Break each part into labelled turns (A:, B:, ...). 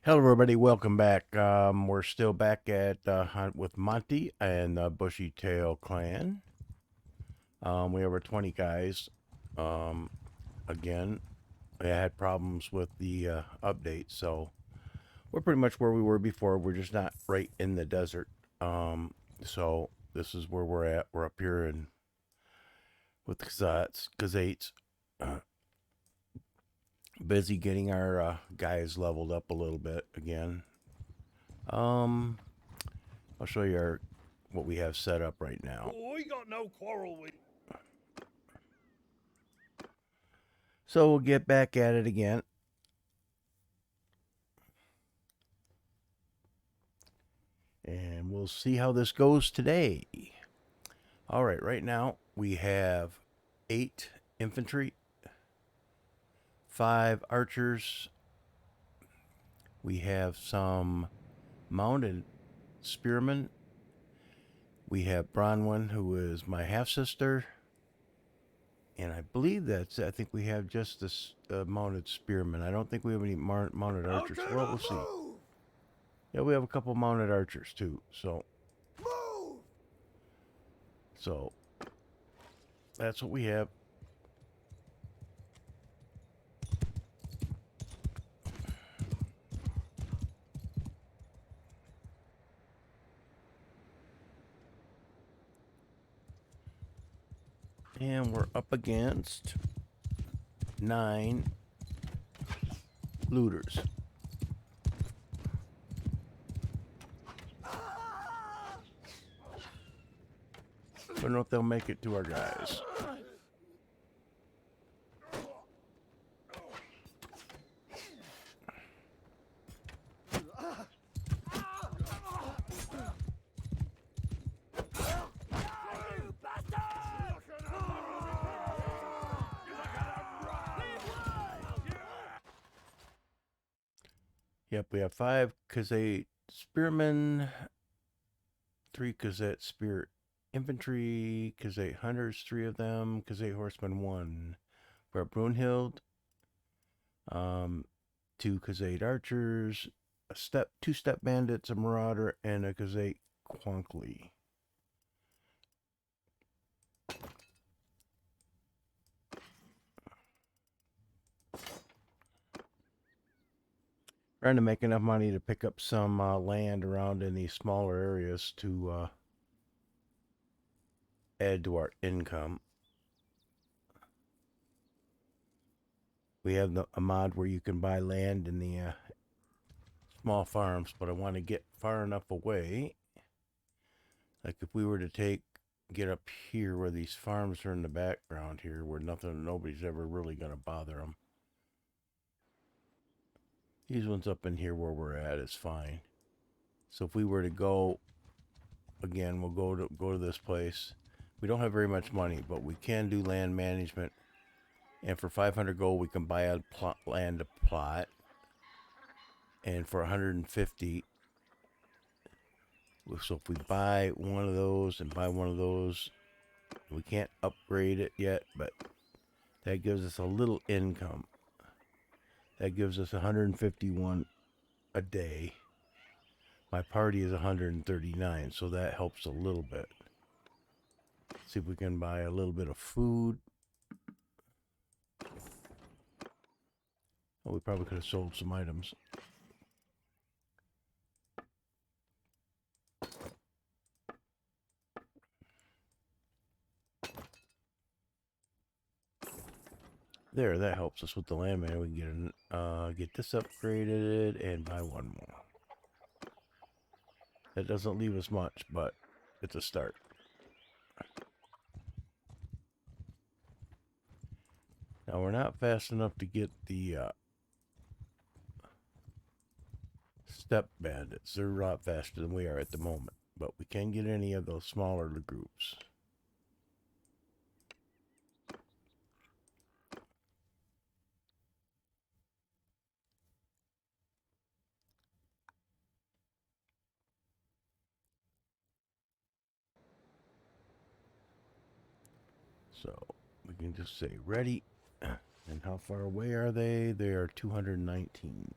A: Hello, everybody. Welcome back. We're still back at Hunt with Monty and the Bushy Tail Clan. We have our 20 guys. Um, again, I had problems with the update, so we're pretty much where we were before. We're just not right in the desert. So this is where we're at. We're up here in with the Gazettes. Uh, Busy getting our guys leveled up a little bit again. Um, I'll show you what we have set up right now.
B: Oh, I got no quarrel with.
A: So we'll get back at it again. And we'll see how this goes today. All right now we have 8 infantry, 5 archers. We have some mounted spearmen. We have Bronwyn, who is my half sister. And I believe I think we have just this mounted spearmen. I don't think we have any mounted archers. Well, we'll see. Yeah, we have a couple mounted archers too. So that's what we have. And we're up against 9 looters. Don't know if they'll make it to our guys. Yep, we have 5 Kazate spearmen, 3 Kazate spear infantry, Kazate hunters, 3 of them, Kazate horsemen, 1. We're at Brunhild, 2 Kazate archers, 2 step bandits, a marauder, and a Kazate Quankly. Trying to make enough money to pick up some land around in these smaller areas to add to our income. We have a mod where you can buy land in the small farms, but I want to get far enough away. Like if we were to get up here where these farms are in the background here, where nobody's ever really going to bother them. These ones up in here where we're at is fine. So if we were to go, again, we'll go to this place. We don't have very much money, but we can do land management. And for 500 gold, we can buy a land plot. And for 150, so if we buy one of those and buy one of those, we can't upgrade it yet, but that gives us a little income. That gives us 151 a day. My party is 139, so that helps a little bit. See if we can buy a little bit of food. Oh, we probably could have sold some items. There, that helps us with the land man. We can get this upgraded and buy one more. That doesn't leave us much, but it's a start. Now we're not fast enough to get the step bandits. They're a lot faster than we are at the moment, but we can get any of those smaller groups. So we can just say ready. And how far away are they? They are 219.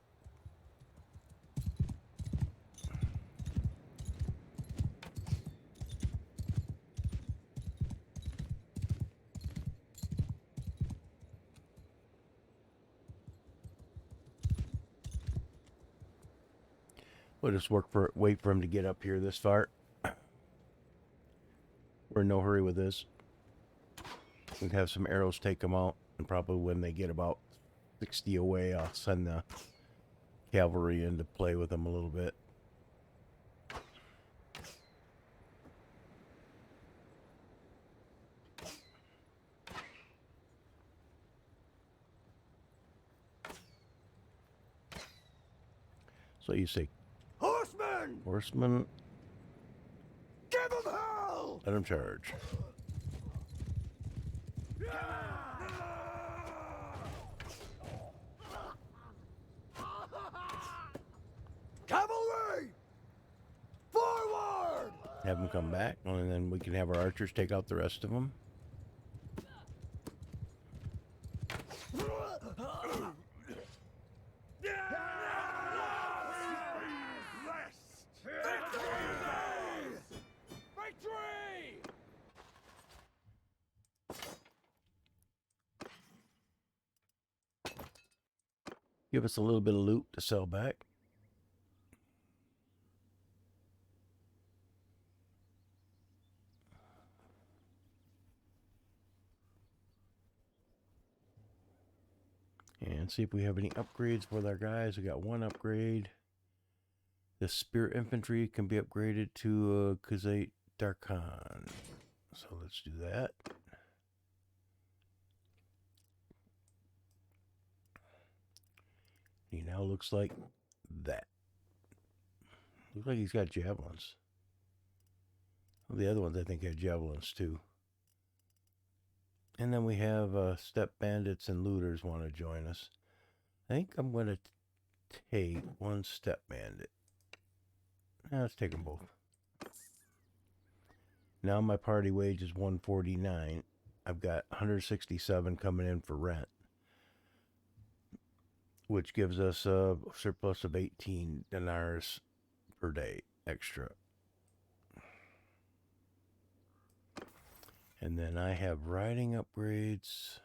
A: We'll just wait for him to get up here this far. We're in no hurry with this. We'd have some arrows take them out, and probably when they get about 60 away, I'll send the cavalry in to play with them a little bit. So you say,
B: Horsemen!
A: horsemen,
B: Give them hell!
A: let them charge.
B: Cavalry! Forward!
A: Have them come back, and then we can have our archers take out the rest of them. Give us a little bit of loot to sell back. And see if we have any upgrades with our guys. We got one upgrade. The Spear Infantry can be upgraded to Kazate Darkhan. So let's do that. He now looks like that. Looks like he's got javelins. Well, the other ones I think had javelins too. And then we have Step Bandits and Looters want to join us. I think I'm going to take one Step Bandit. Let's take them both. Now my party wage is 149. I've got 167 coming in for rent, which gives us a surplus of 18 dinars per day extra. And then I have riding upgrades.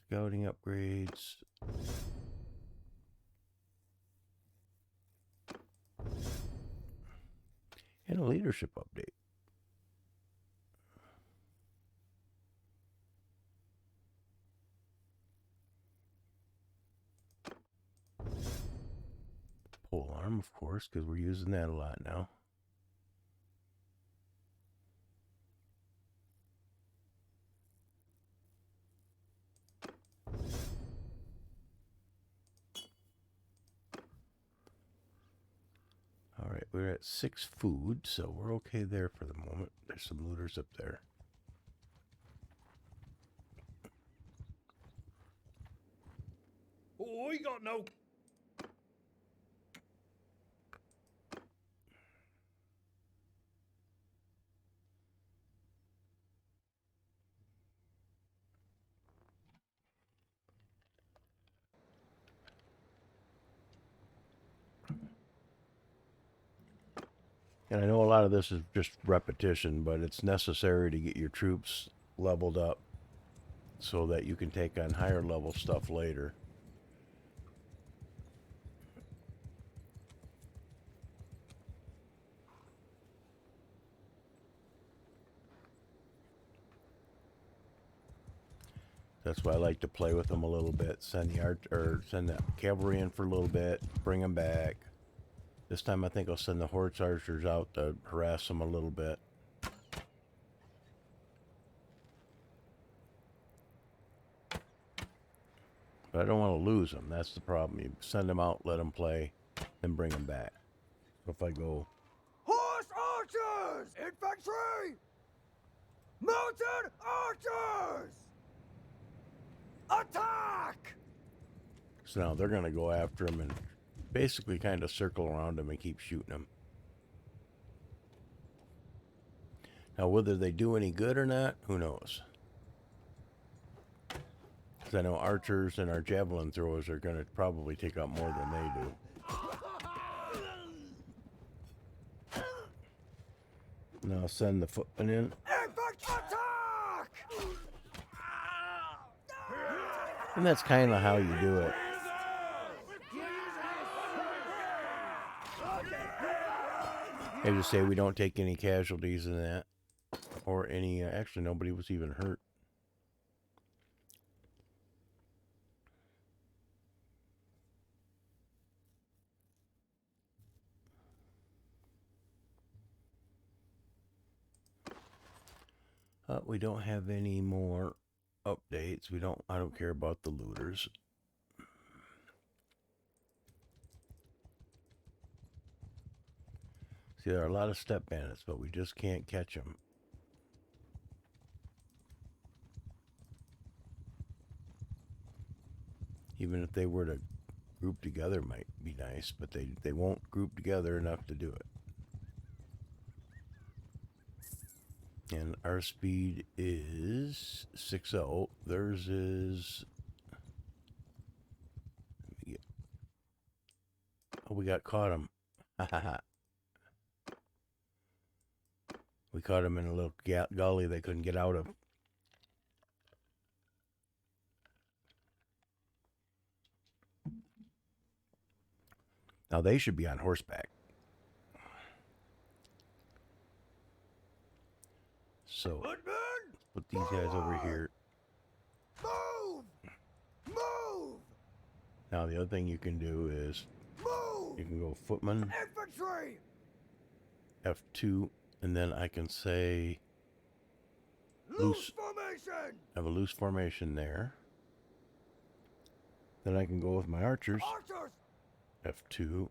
A: Scouting upgrades. And a leadership update. Pole arm, of course, because we're using that a lot now. All right, we're at 6 food, so we're okay there for the moment. There's some looters up there.
B: Oh, we got no...
A: And I know a lot of this is just repetition, but it's necessary to get your troops leveled up so that you can take on higher level stuff later. That's why I like to play with them a little bit. Send the cavalry in for a little bit, bring them back. This time I think I'll send the horse archers out to harass them a little bit. But I don't want to lose them. That's the problem. You send them out, let them play, then bring them back. So if I go...
B: Horse archers! Infantry! Mounted archers! Attack!
A: So now they're going to go after them and basically kind of circle around them and keep shooting them. Now, whether they do any good or not, who knows? Because I know archers and our javelin throwers are going to probably take out more than they do. Now send the footman in.
B: Infantry attack!
A: And that's kind of how you do it. I just say we don't take any casualties in that. Or any, actually nobody was even hurt. We don't have any more updates. I don't care about the looters. See, there are a lot of step bandits, but we just can't catch them. Even if they were to group together might be nice, but they won't group together enough to do it. And our speed is 6.0. Theirs is... Oh, we caught him. We caught him in a little gully they couldn't get out of. Now they should be on horseback. So, put these guys over here.
B: Move! Move!
A: Now the other thing you can do is
B: Move!
A: you can go footman,
B: Infantry!
A: F2, and then I can say
B: Loose formation!
A: have a loose formation there. Then I can go with my archers,
B: Archers!
A: F2.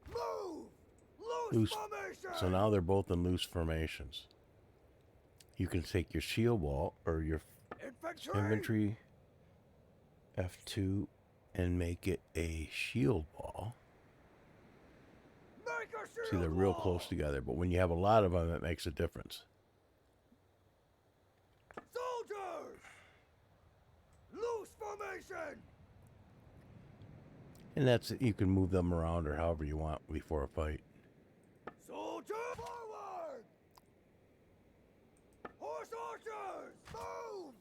B: Move!
A: Loose.
B: Formation!
A: So now they're both in loose formations. You can take your shield wall or your infantry F2 and make it a shield wall.
B: Make a shield
A: See, they're real close together, but when you have a lot of them, it makes a difference.
B: Soldiers! Loose formation!
A: And that's it. You can move them around or however you want before a fight.
B: Soldier forward! Horse archers! Move!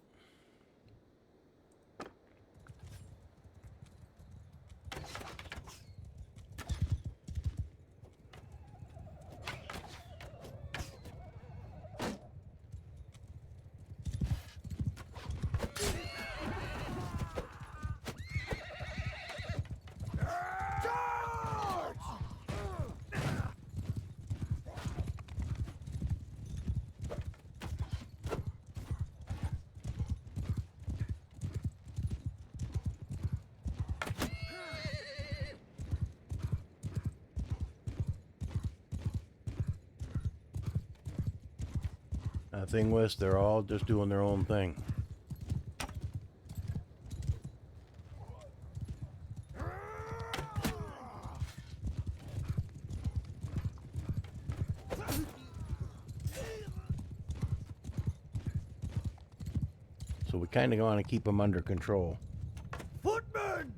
A: The thing was, they're all just doing their own thing. So we kind of want to keep them under control.
B: Footmen!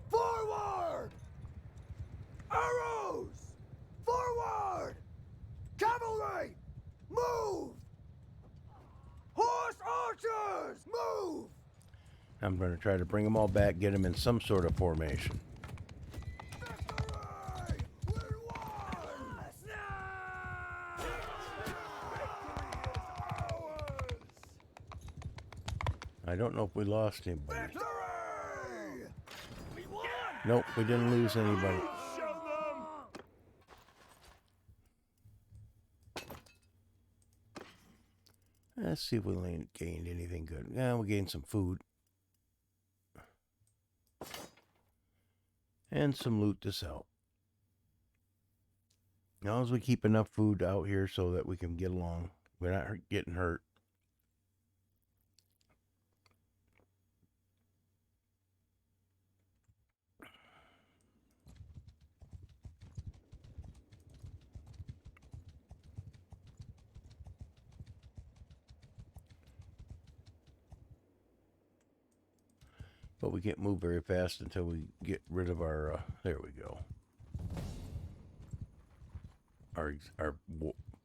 B: Forward! Arrows! Forward! Cavalry! Move! Horse archers! Move!
A: I'm going to try to bring them all back, get them in some sort of formation.
B: Victory! We won!
A: I don't know if we lost anybody.
B: Victory! We won!
A: Nope, we didn't lose anybody.
B: Show them!
A: Let's see if we gained anything good. Yeah, we gained some food. And some loot to sell. Now, as we keep enough food out here so that we can get along, we're not getting hurt. But we can't move very fast until we get rid of our, there we go. Our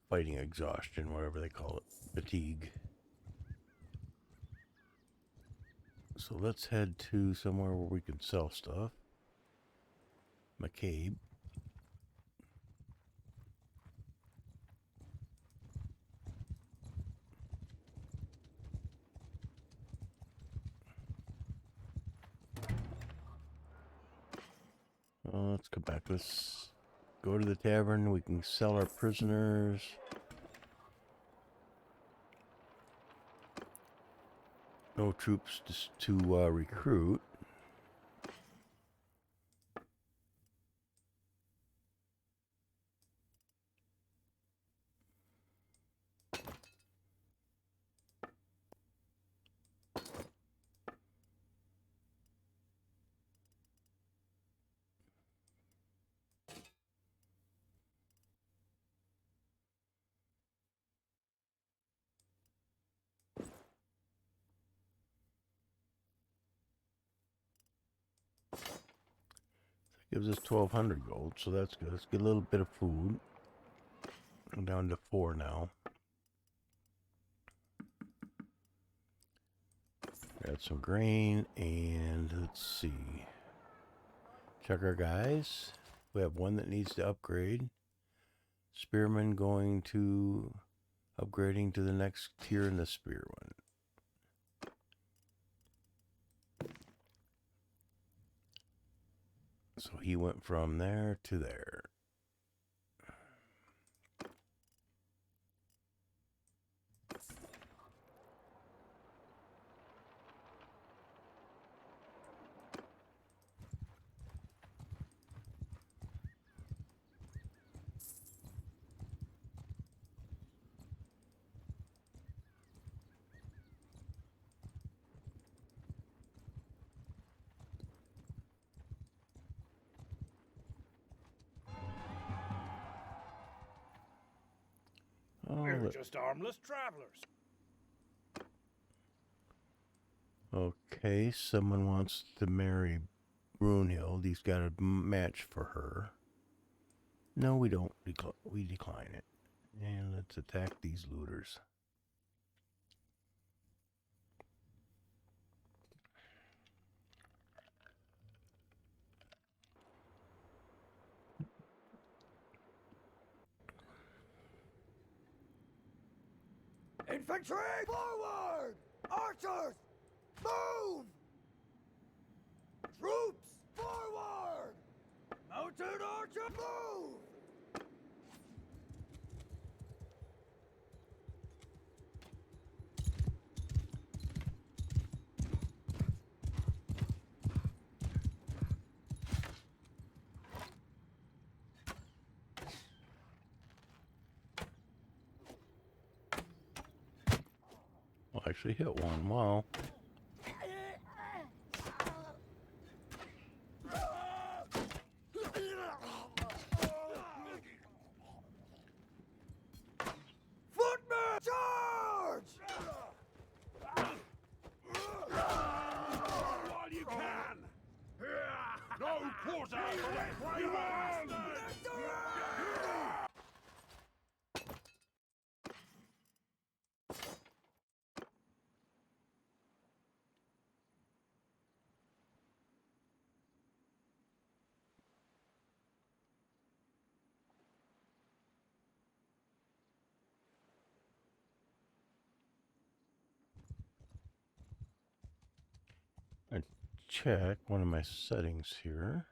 A: fighting exhaustion, whatever they call it, fatigue. So let's head to somewhere where we can sell stuff. McCabe. Let's go back. Let's go to the tavern. We can sell our prisoners. No troops to recruit. Gives us 1,200 gold, so that's good. Let's get a little bit of food. I'm down to 4 now. Got some grain, and let's see. Check our guys. We have one that needs to upgrade. Spearman going to upgrading to the next tier in the spear one. So he went from there to there.
B: We're just harmless travelers.
A: Okay, someone wants to marry Brunhild. He's got a match for her. No, we don't. We decline it. And let's attack these looters.
B: Infantry! Forward! Archers! Move! Troops! Forward! Mounted archer! Move!
A: Well, actually hit one. Wow.
B: Footmen! Charge! While you can! No quarter for the brave bastard!
A: I check one of my settings here.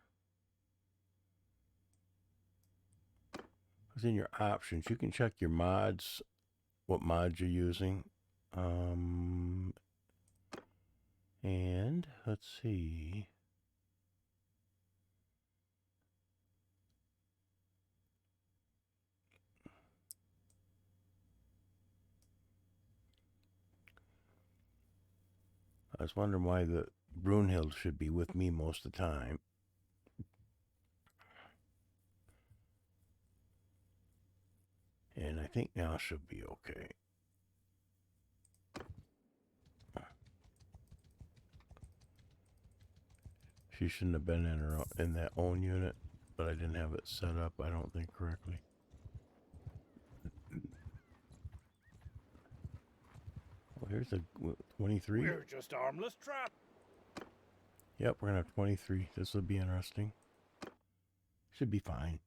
A: Because in your options, you can check your mods, what mods you're using. And let's see. I was wondering why the Brunhild should be with me most of the time. And I think now she'll be okay. She shouldn't have been in that own unit, but I didn't have it set up, I don't think, correctly. Well, here's a 23.
B: We're just harmless travelers.
A: Yep, we're gonna have 23. This will be interesting. Should be fine.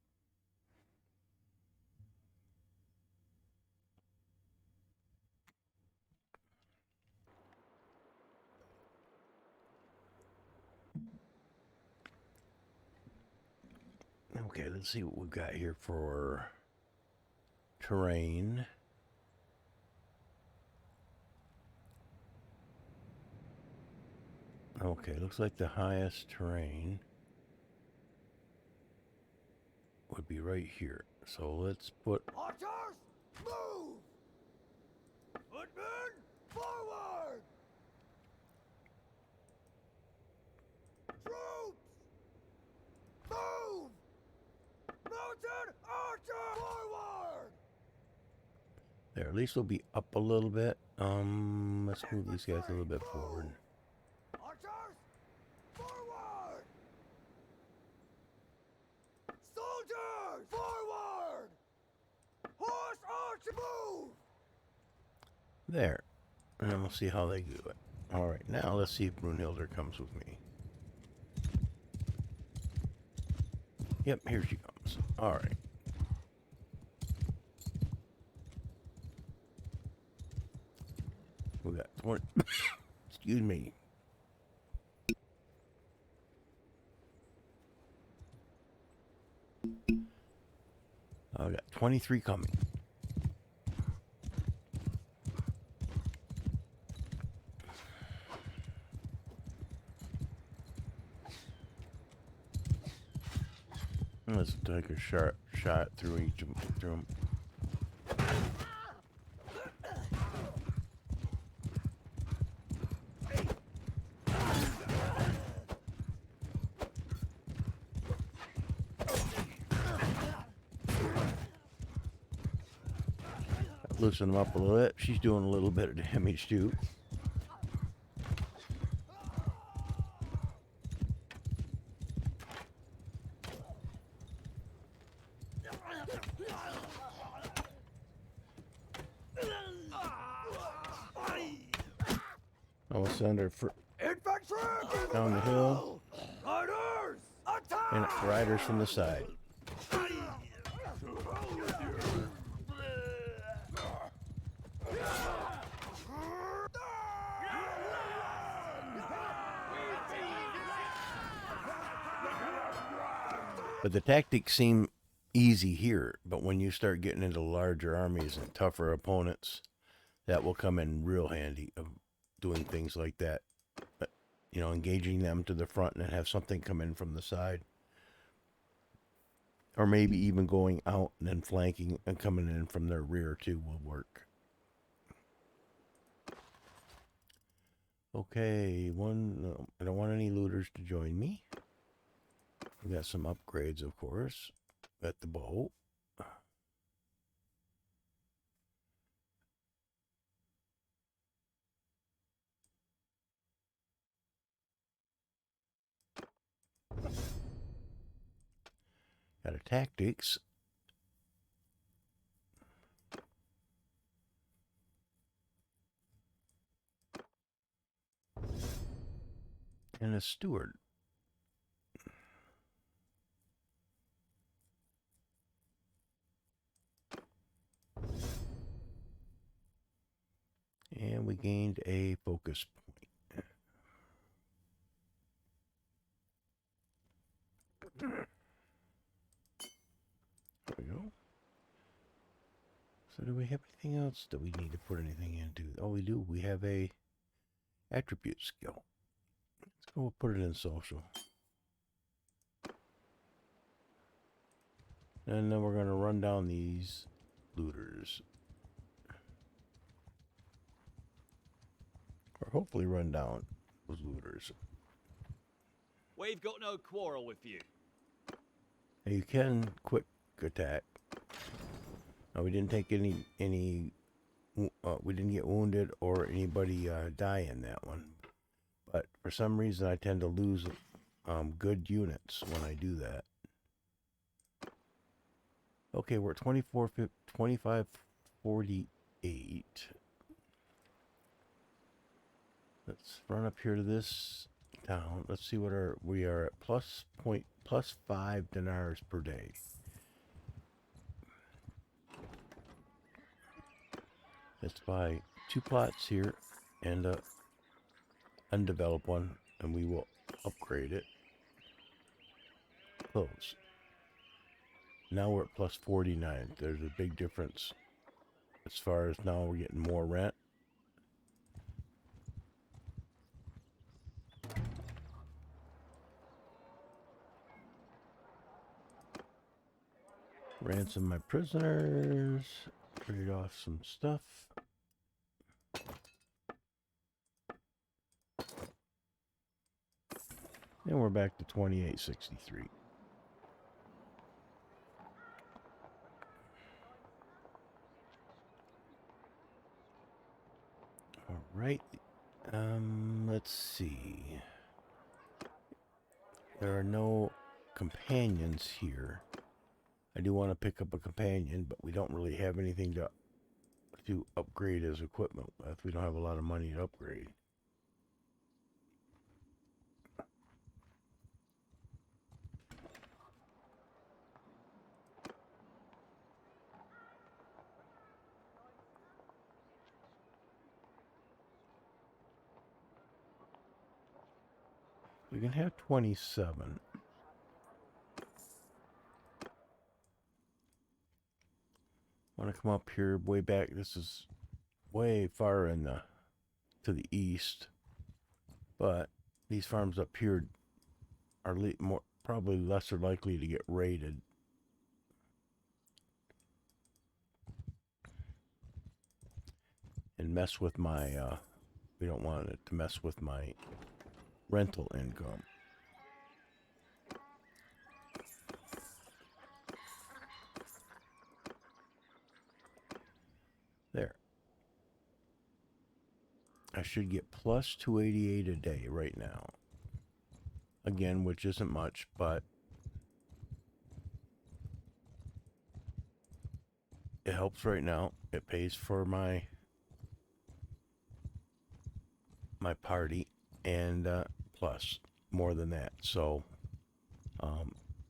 A: Okay, let's see what we've got here for terrain. Okay, looks like the highest terrain would be right here. So let's put...
B: Archers, move! Footmen, forward! Troops, move! Mounted archers, forward!
A: There, at least we'll be up a little bit. Let's move these guys a little bit forward.
B: Archers, forward! Soldiers, forward! Horse archer, move!
A: There. And then we'll see how they do it. Alright, now let's see if Brunhilde comes with me. Yep, here she comes. Alright. We got 20... Excuse me. I got 23 coming. Let's take a sharp shot through each of them. Through 'em. Loosen them up a little bit. She's doing a little bit of damage too. I'll send her
B: Infantry,
A: down the hill
B: riders, attack!
A: and riders from the side. But the tactics seem easy here, but when you start getting into larger armies and tougher opponents, that will come in real handy of doing things like that. But, you know, engaging them to the front and then have something come in from the side. Or maybe even going out and then flanking and coming in from their rear too will work. Okay, no, I don't want any looters to join me. We got some upgrades, of course, at the bow. Got a tactics. And a steward. And we gained a focus point. There we go. So do we have anything else that we need to put anything into? Oh, we do. We have a attribute skill. Let's go put it in social. And then we're going to run down these looters. Or hopefully run down those looters.
C: We've got no quarrel with you.
A: Now you can quick attack. Now we didn't take any we didn't get wounded or anybody die in that one. But for some reason I tend to lose good units when I do that. Okay, we're at 2548. Let's run up here to this down. Let's see what we are at plus 5 dinars per day. Let's buy 2 plots here and a undeveloped one, and we will upgrade it. Close. Now we're at plus 49. There's a big difference as far as now we're getting more rent. Ransom my prisoners. Trade off some stuff. And we're back to 2863. All right. Let's see. There are no companions here. I do want to pick up a companion, but we don't really have anything to upgrade his equipment with. We don't have a lot of money to upgrade. We can have 27. Want to come up here way back. This is way far in the to the east, but these farms up here are probably lesser likely to get raided. And mess with my, we don't want it to mess with my rental income. There. I should get plus 288 a day right now. Again, which isn't much, but it helps right now. It pays for my party, and plus more than that. So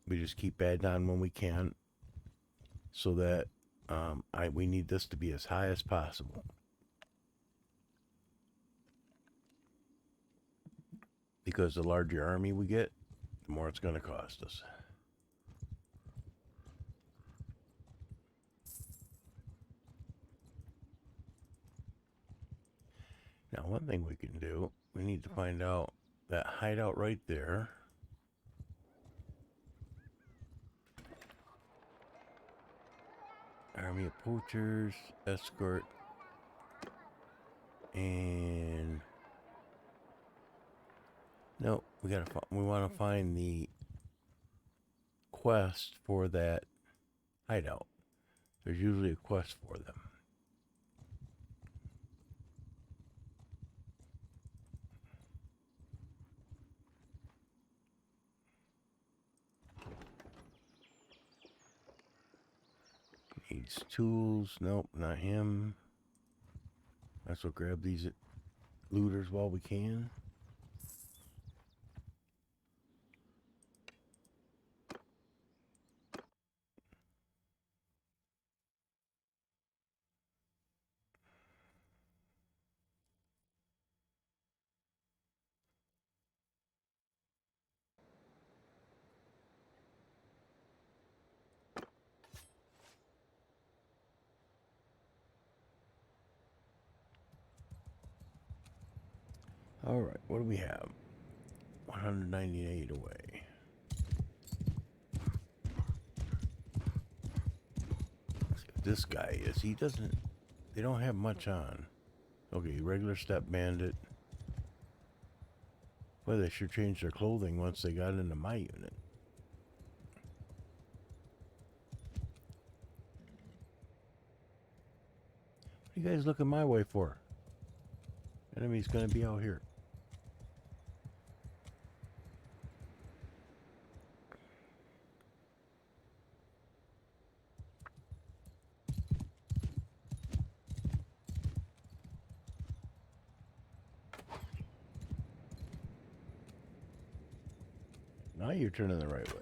A: we just keep adding on when we can, so that we need this to be as high as possible. Because the larger army we get, the more it's going to cost us. Now, one thing we can do, we need to find out that hideout right there. Army of poachers, escort, and no, we want to find the quest for that hideout. There's usually a quest for them. Needs tools. Nope, not him. Let's go grab these looters while we can. All right, what do we have? 198 away. Let's see what this guy is. They don't have much on. Okay, regular step bandit. Well, they sure changed their clothing once they got into my unit. What are you guys looking my way for? Enemy's gonna be out here. Now you're turning the right way.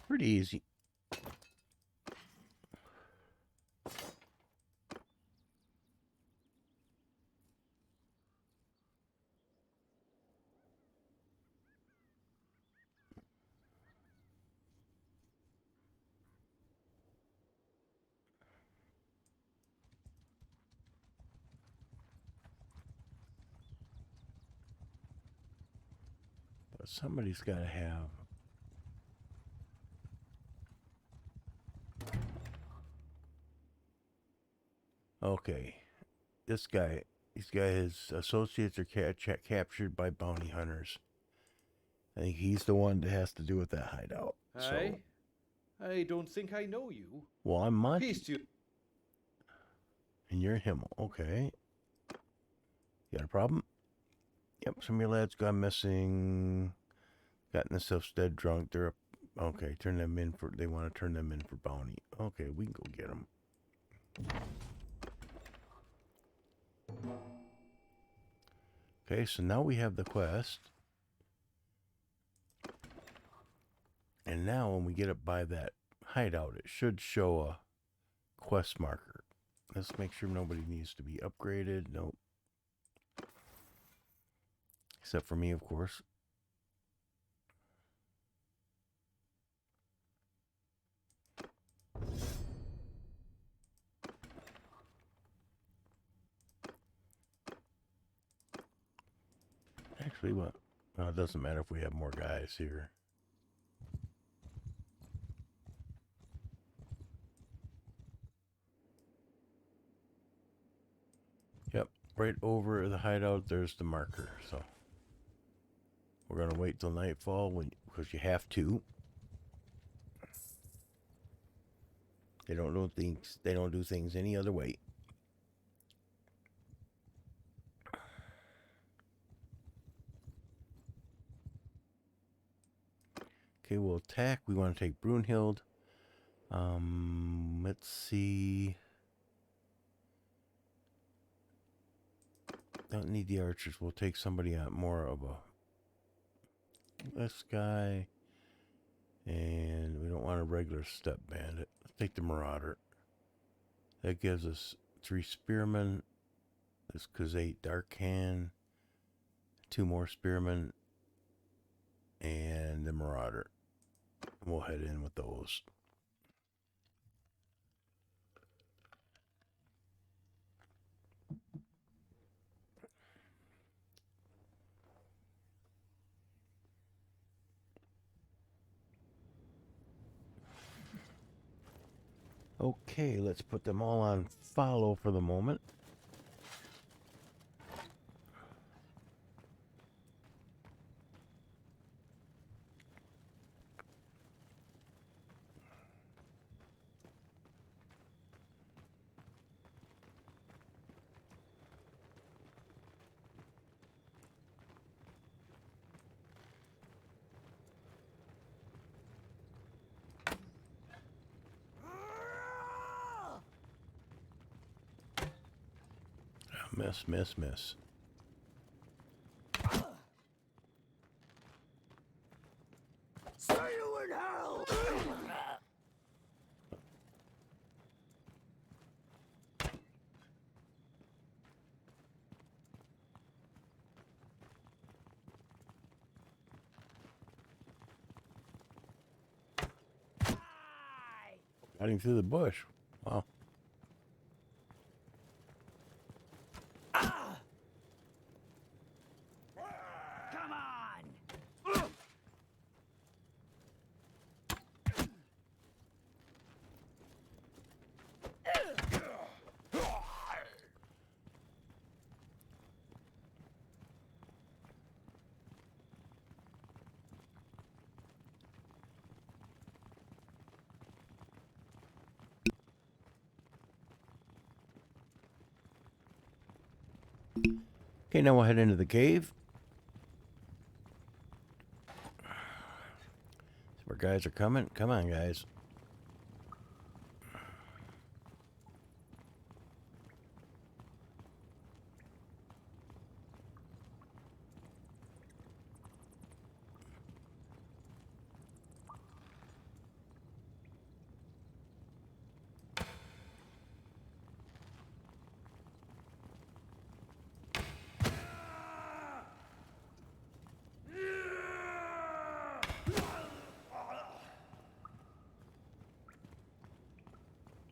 A: Pretty easy. But somebody's got to have. Okay, this guy. These guys, his associates are captured by bounty hunters. I think he's the one that has to do with that hideout.
D: Aye. I don't think I know you.
A: Well, I'm Monty.
D: Peace to you.
A: And you're Himmel. Okay. You got a problem? Yep, some of your lads got missing. Gotten themselves dead drunk. They're okay. Turn them in for. They want to turn them in for bounty. Okay, we can go get them. Okay, so now we have the quest. And now when we get up by that hideout, it should show a quest marker. Let's make sure nobody needs to be upgraded. Nope. Except for me, of course. Actually, what? Well, it doesn't matter if we have more guys here. Yep, right over the hideout, there's the marker. So we're gonna wait till nightfall because you have to. They don't do things. They don't do things any other way. Okay, we'll attack. We want to take Brunhild. Let's see. Don't need the archers. We'll take somebody out more of a. This guy. And we don't want a regular step bandit. Let's take the Marauder. That gives us 3 spearmen. This Khazate Dark Hand. 2 more spearmen. And the Marauder. We'll head in with those. Okay, let's put them all on follow for the moment. Miss, miss, miss.
B: See you in hell!
A: Got him through the bush. Wow.
C: Come on!
A: Okay, now we'll head into the cave. Our guys are coming. Come on, guys.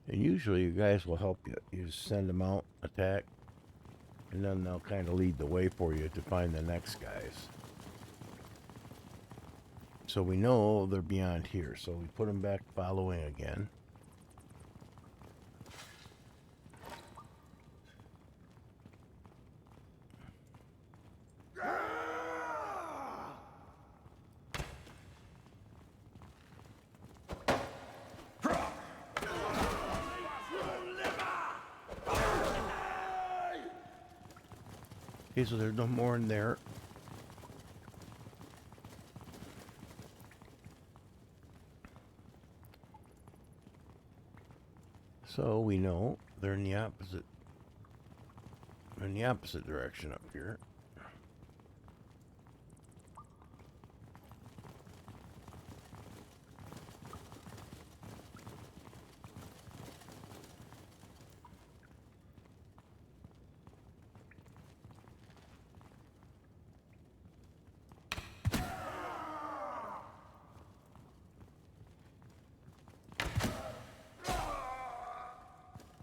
A: And usually you guys will help you. You just send them out, attack, and then they'll kind of lead the way for you to find the next guys. So we know they're beyond here, so we put them back following again. Okay, so there's no more in there. So we know they're in the opposite. They're in the opposite direction up here.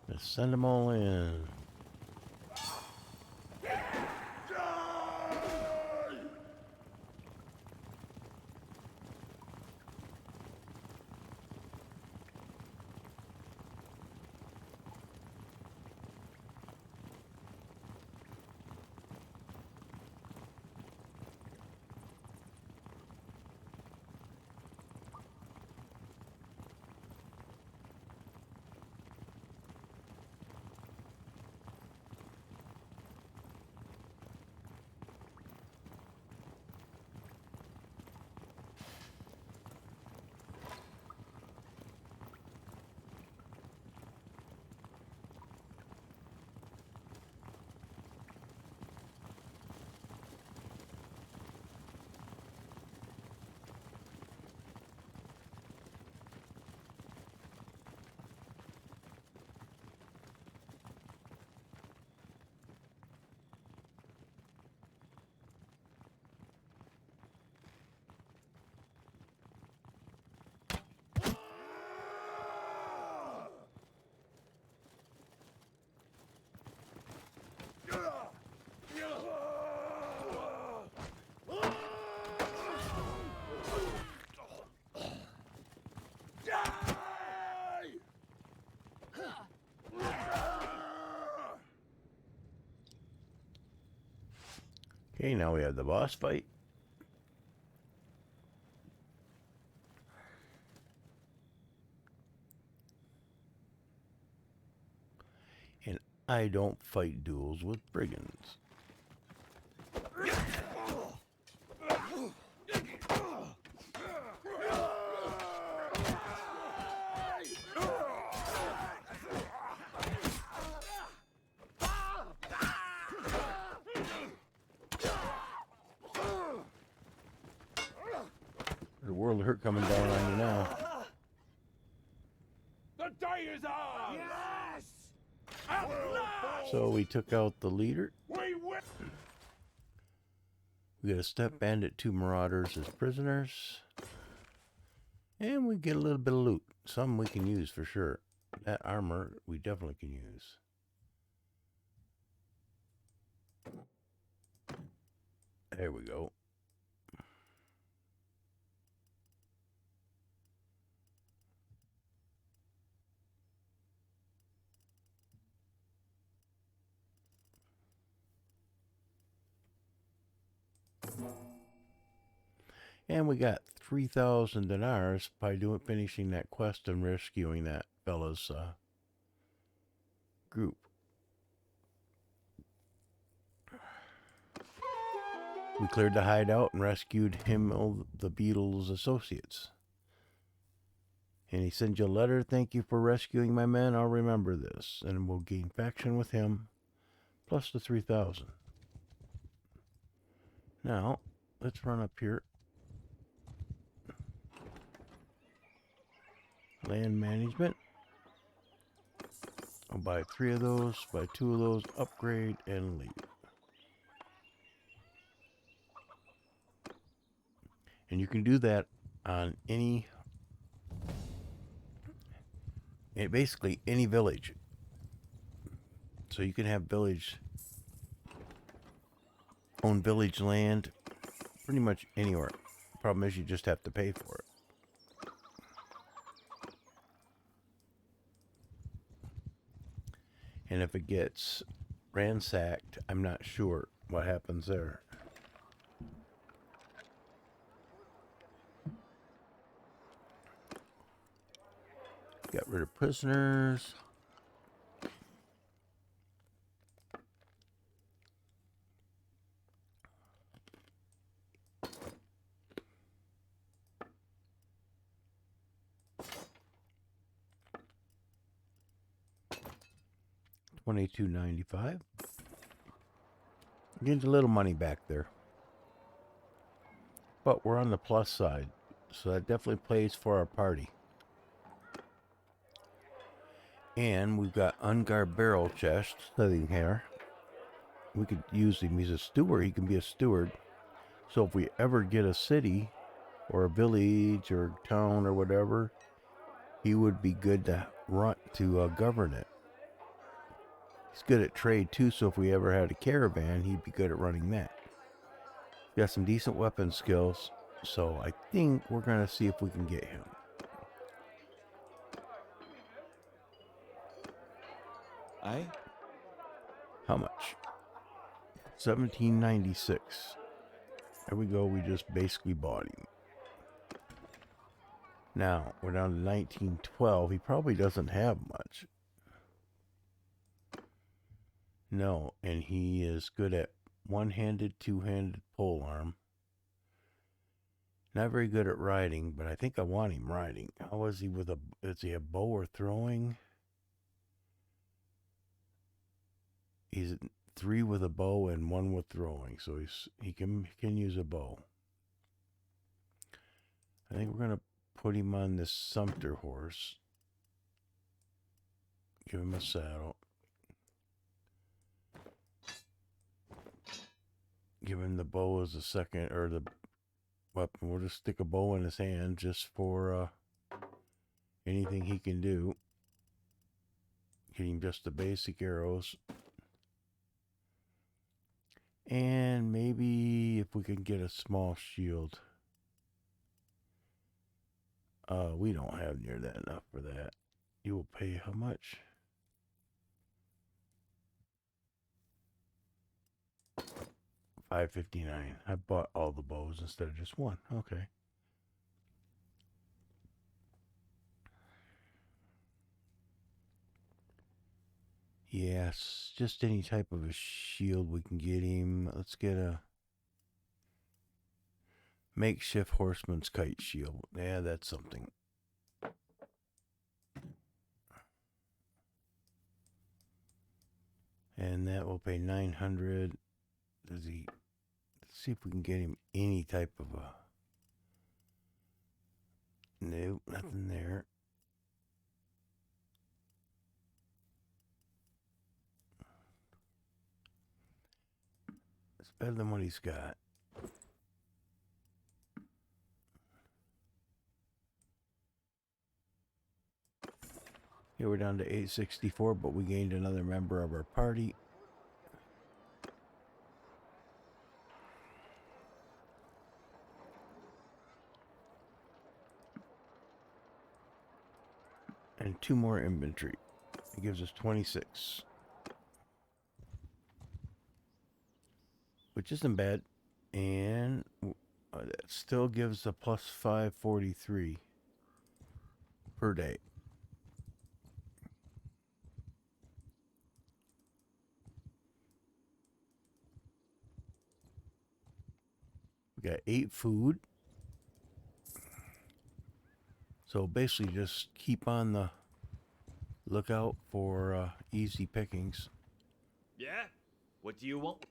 A: Let's send them all in. Okay, now we have the boss fight. And I don't fight duels with brigands. The world of hurt coming down on you now.
B: The day is ours! Yes!
A: So we took out the leader.
B: We win!
A: We got a step bandit, 2 marauders as prisoners. And we get a little bit of loot. Some we can use for sure. That armor we definitely can use. There we go. And we got 3,000 dinars by finishing that quest and rescuing that fella's group. We cleared the hideout and rescued him, the beetle's associates. And he sends you a letter. Thank you for rescuing my men. I'll remember this. And we'll gain faction with him. Plus the 3,000. Now, let's run up here. Land management. I'll buy 3 of those, buy 2 of those, upgrade, and leave. And you can do that on basically any village. So you can have own village land pretty much anywhere. Problem is you just have to pay for it. And if it gets ransacked, I'm not sure what happens there. Got rid of prisoners. $22.95. Getting a little money back there. But we're on the plus side. So that definitely plays for our party. And we've got unguarded barrel chest sitting here. We could use him. He's a steward. He can be a steward. So if we ever get a city or a village or town or whatever, he would be good to govern it. He's good at trade too, so if we ever had a caravan, he'd be good at running that. Got some decent weapon skills, so I think we're going to see if we can get him.
E: Aye?
A: How much? 1796. There we go, we just basically bought him. Now, we're down to 1912. He probably doesn't have much. No, and he is good at one-handed, two-handed polearm. Not very good at riding, but I think I want him riding. How is he with is he a bow or throwing? He's 3 with a bow and 1 with throwing, so he can use a bow. I think we're gonna put him on this Sumpter horse. Give him a saddle. Give him the bow as the second, or the weapon. We'll just stick a bow in his hand just for anything he can do. Get him just the basic arrows. And maybe if we can get a small shield. We don't have near that enough for that. You will pay how much? $5.59. I bought all the bows instead of just one. Okay. Yes, just any type of a shield we can get him. Let's get a makeshift horseman's kite shield. Yeah, that's something. And that will pay 900. Does he? Let's see if we can get him any type of a. Nope, nothing there. It's better than what he's got. Here we're down to 864, but we gained another member of our party. And 2 more infantry. It gives us 26. Which isn't bad. And that still gives a plus 543 per day. We got 8 food. So basically just keep on the lookout for easy pickings.
C: Yeah? What do you want?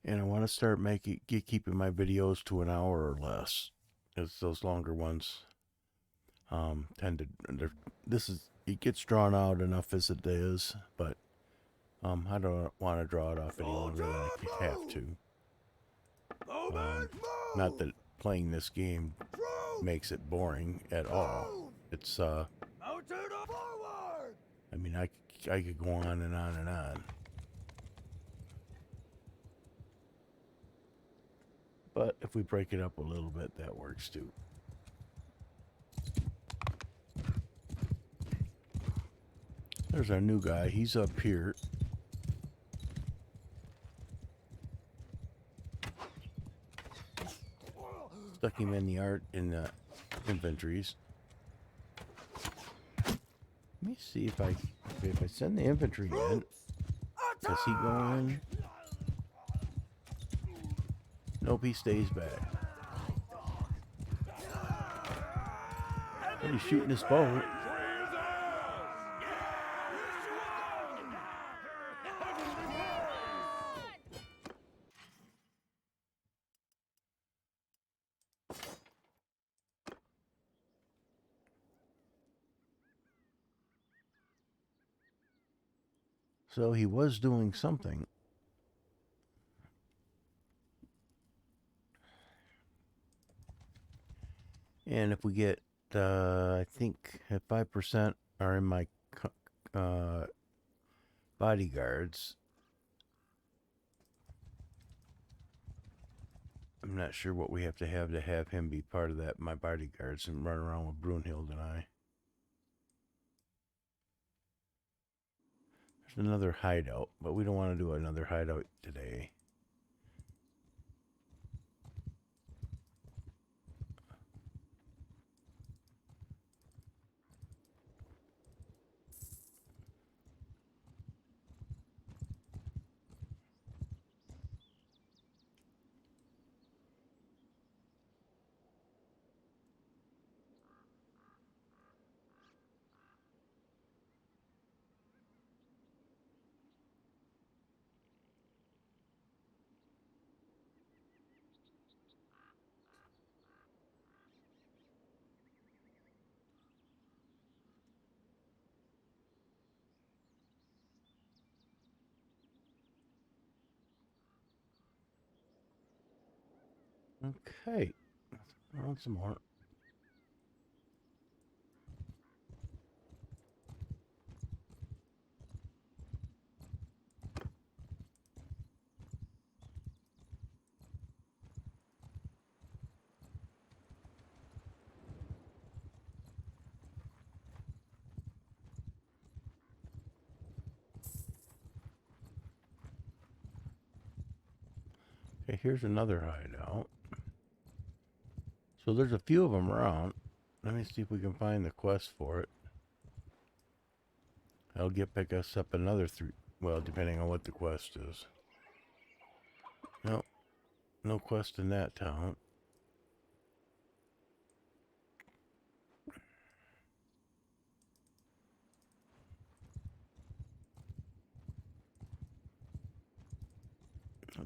A: And I want to start keeping my videos to an hour or less. Because those longer ones tend to, it gets drawn out enough as it is, but I don't want to draw it off any longer than I have to. Not that playing this game makes it boring at all. It's I mean, I could go on and on and on. But if we break it up a little bit, that works too. There's our new guy. He's up here. Stuck him in the inventories. Let me see if I send the infantry in. Does he go in? Nope, he stays back. But he's shooting his bow. So he was doing something. And if we get, I think 5% are in my bodyguards. I'm not sure what we have to have him be part of that, my bodyguards, and run around with Brunhild and I. There's another hideout, but we don't want to do another hideout today. Okay. I want some more. Okay, here's another hideout. So there's a few of them around. Let me see if we can find the quest for it. That'll pick us up another 3. Well, depending on what the quest is. Nope. No quest in that town.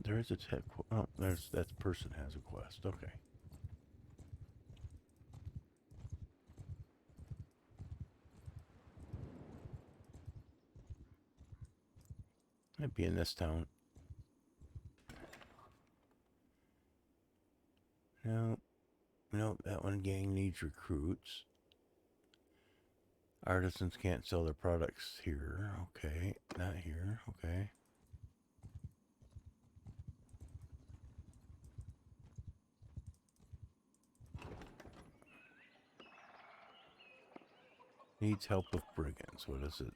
A: There is a tech. Oh, that person has a quest. Okay. Might be in this town. No, no, that one gang needs recruits. Artisans can't sell their products here. Okay, not here. Okay. Needs help with brigands. What is it?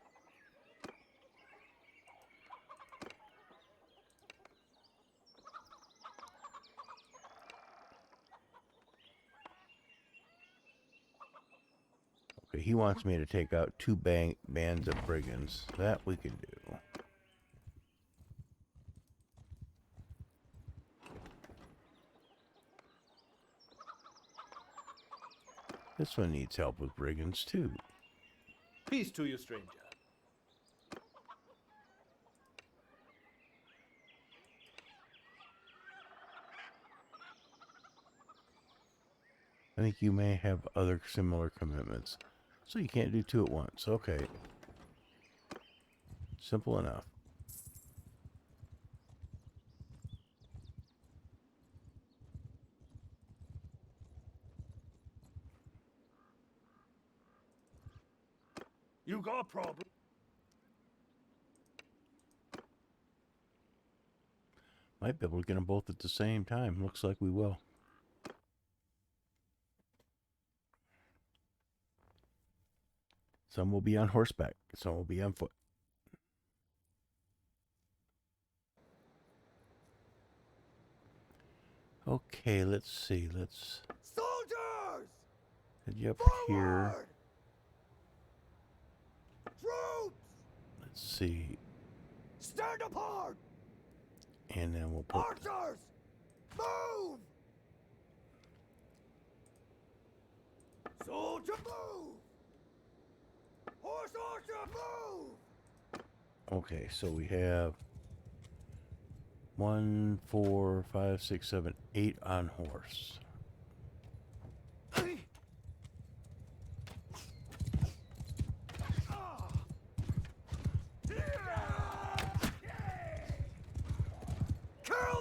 A: Okay, he wants me to take out 2 bands of brigands. That we can do. This one needs help with brigands too.
D: Peace to you, stranger.
A: I think you may have other similar commitments. So you can't do 2 at once. Okay. Simple enough.
B: You got a problem?
A: Might be able to get them both at the same time. Looks like we will. Some will be on horseback. Some will be on foot. Okay, let's see. Let's
B: Soldiers!
A: head you up
B: Forward!
A: here.
B: Troops!
A: Let's see.
B: Stand apart!
A: And then we'll put...
B: Archers! Move! Soldier, move! Horse archer, move!
A: Okay, so we have 1, 4, 5, 6, 7, 8 on horse.
B: Kill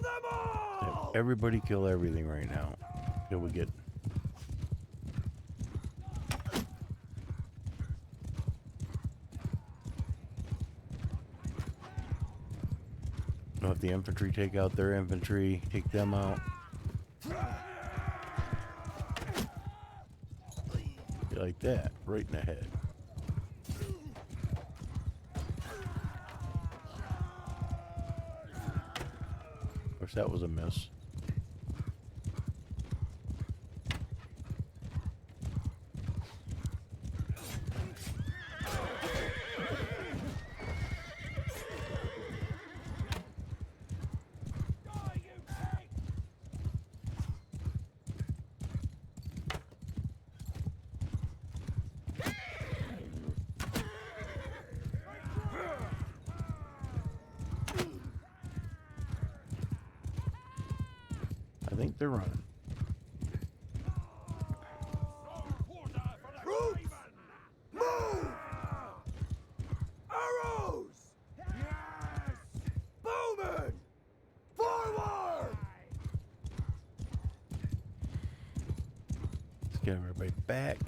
B: them all!
A: Everybody kill everything right now. Till we get... Let the infantry take out their infantry. Take them out. Like that. Right in the head. Of course, that was a miss. I think they're running.
B: Troops! Move! Arrows! Yes! Bowmen! Forward!
A: Let's get everybody back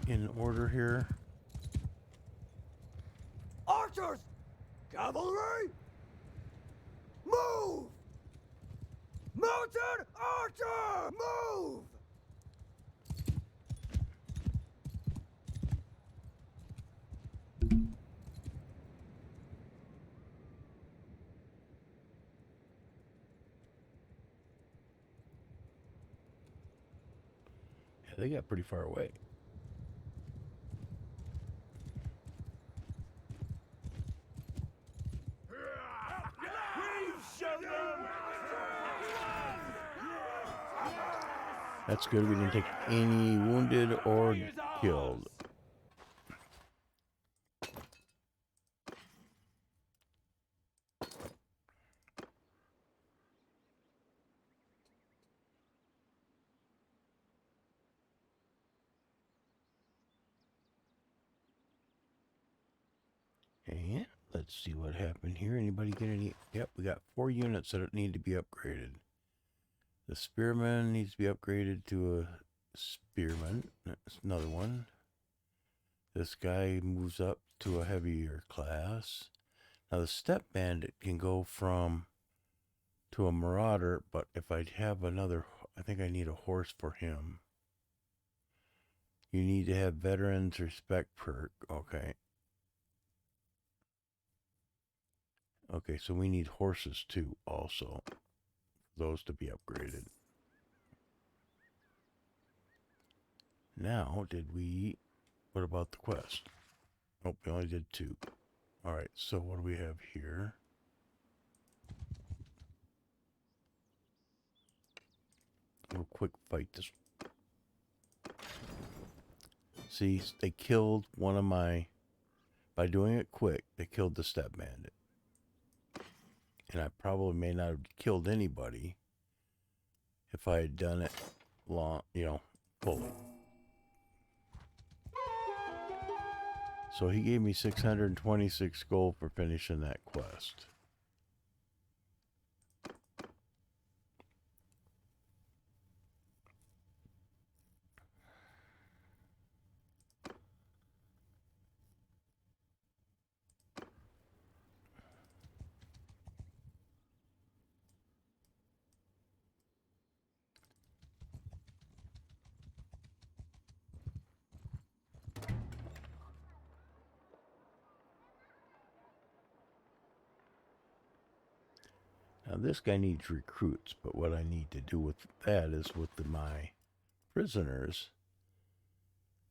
A: in order here.
B: Archers! Cavalry! Move! Mounted archer! Move!
A: Yeah, they got pretty far away. That's good. We didn't take any wounded or killed. And let's see what happened here. Anybody get any? Yep, we got 4 units that need to be upgraded. The spearman needs to be upgraded to a spearman. That's another one. This guy moves up to a heavier class. Now the step bandit can go from to a marauder, but if I have another, I think I need a horse for him. You need to have veterans respect perk. Okay. Okay, so we need horses too, also. Those to be upgraded. Now, did we... What about the quest? Oh, we only did 2. Alright, so what do we have here? We'll quick fight this. See, they killed one of my... By doing it quick, they killed the step bandit. And I probably may not have killed anybody if I had done it long, fully. So he gave me 626 gold for finishing that quest. Now this guy needs recruits, but what I need to do with that is with my prisoners,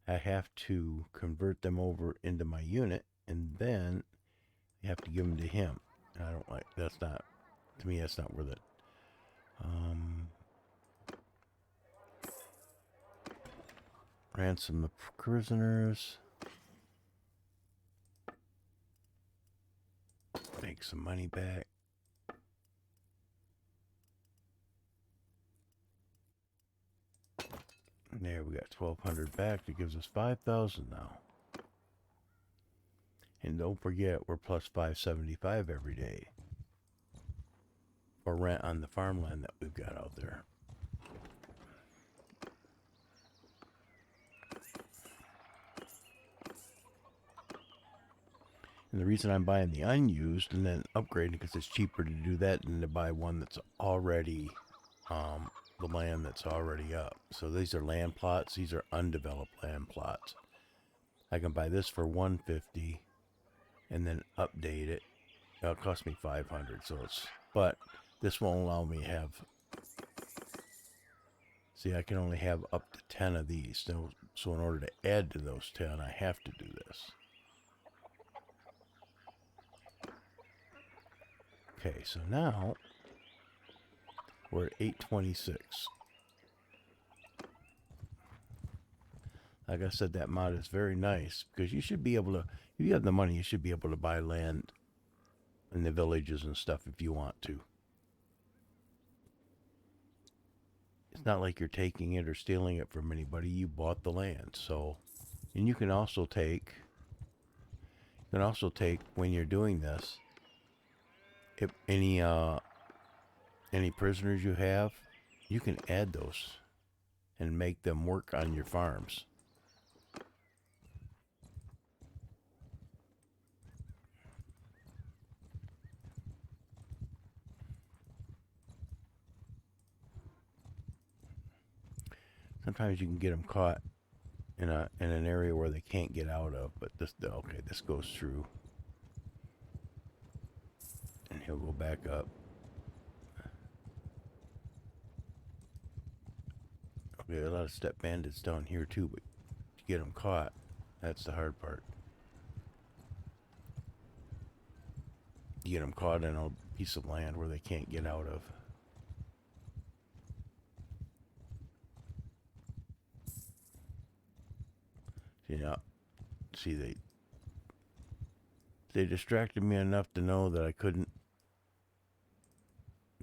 A: I have to convert them over into my unit, and then I have to give them to him. And I don't like, that's not, to me that's not worth it. Ransom the prisoners. Make some money back. There, we got 1,200 back. That gives us 5,000 now. And don't forget, we're plus 575 every day for rent on the farmland that we've got out there. And the reason I'm buying the unused and then upgrading because it's cheaper to do that than to buy one that's already the land that's already up. So these are land plots. These are undeveloped land plots. I can buy this for 150 and then update it. It'll cost me 500. So it's, but this won't allow me to have. See, I can only have up to 10 of these. So in order to add to those 10, I have to do this. Okay, so now we're at 826. Like I said, that mod is very nice because you should be able to, if you have the money, you should be able to buy land in the villages and stuff if you want to. It's not like you're taking it or stealing it from anybody. You bought the land. So, and you can also take when you're doing this, if any prisoners you have, you can add those and make them work on your farms. Sometimes you can get them caught in an area where they can't get out of, but this goes through. And he'll go back up. Okay, a lot of step bandits down here too, but to get them caught, that's the hard part. You get them caught in a piece of land where they can't get out of. See, they distracted me enough to know that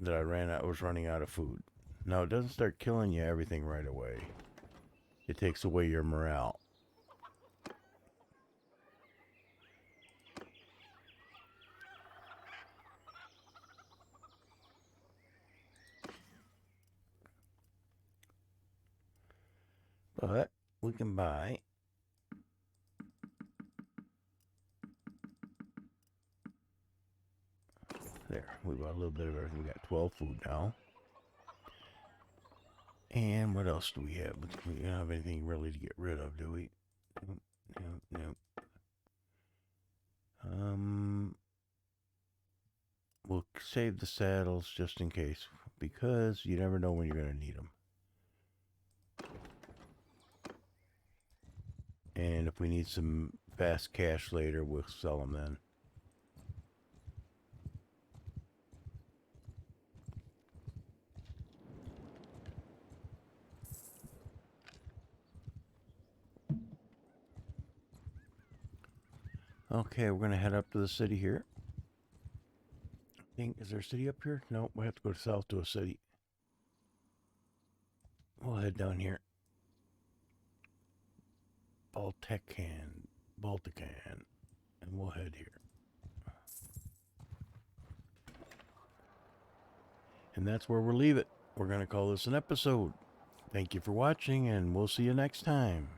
A: I was running out of food. Now, it doesn't start killing you everything right away. It takes away your morale. But we can buy there. We bought a little bit of everything. We got 12 food now. And what else do we have? We don't have anything really to get rid of, do we? No. We'll save the saddles just in case, because you never know when you're going to need them. And if If we need some fast cash later, we'll sell them then. Okay, we're going to head up to the city here. Is there a city up here? No, we have to go south to a city. We'll head down here. Baltican, and we'll head here. And that's where we'll leave it. We're going to call this an episode. Thank you for watching, and we'll see you next time.